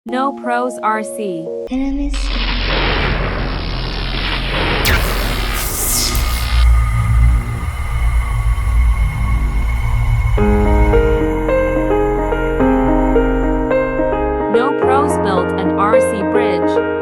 noprosrc. Enemies. Nopros built an RC bridge.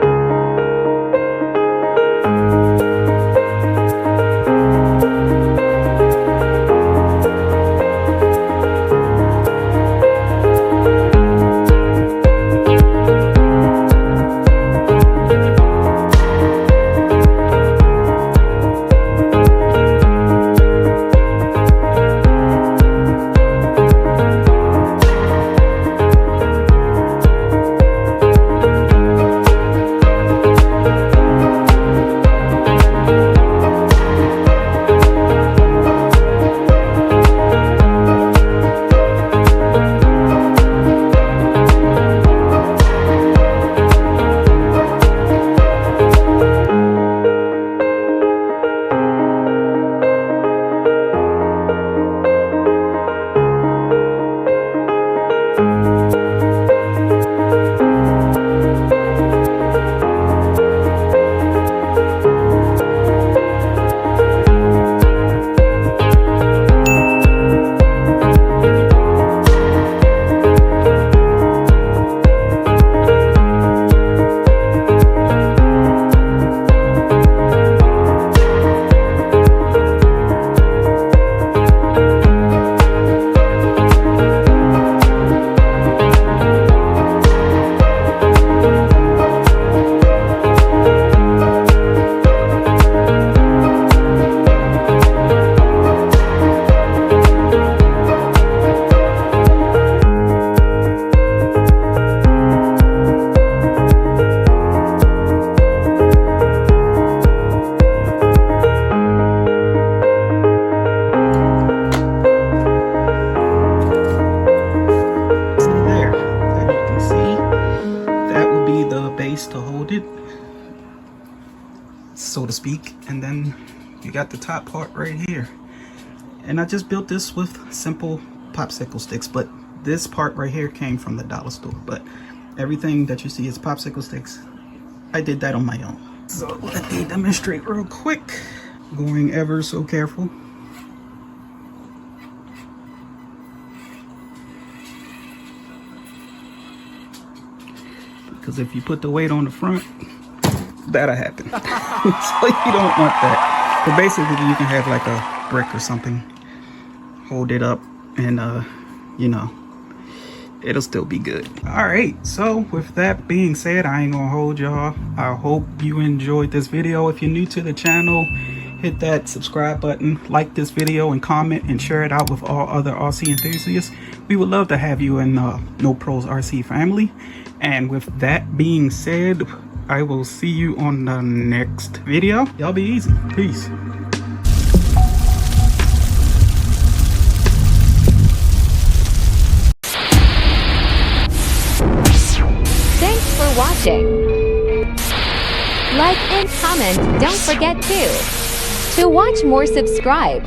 To hold it, so to speak, and then you got the top part right here. And I just built this with simple popsicle sticks, but this part right here came from the dollar store, but everything that you see is popsicle sticks. I did that on my own. So let me demonstrate real quick, going ever so careful. Because if you put the weight on the front, that'll happen. So you don't want that. But basically you can have like a brick or something, hold it up, and you know, it'll still be good. All right, so with that being said, I ain't gonna hold y'all. I hope you enjoyed this video. If you're new to the channel, hit that subscribe button, like this video, and comment and share it out with all other RC enthusiasts. We would love to have you in noprosrc family. And with that being said, I will see you on the next video. Y'all be easy. Peace. Thanks for watching. Like and comment, don't forget to watch more, subscribe.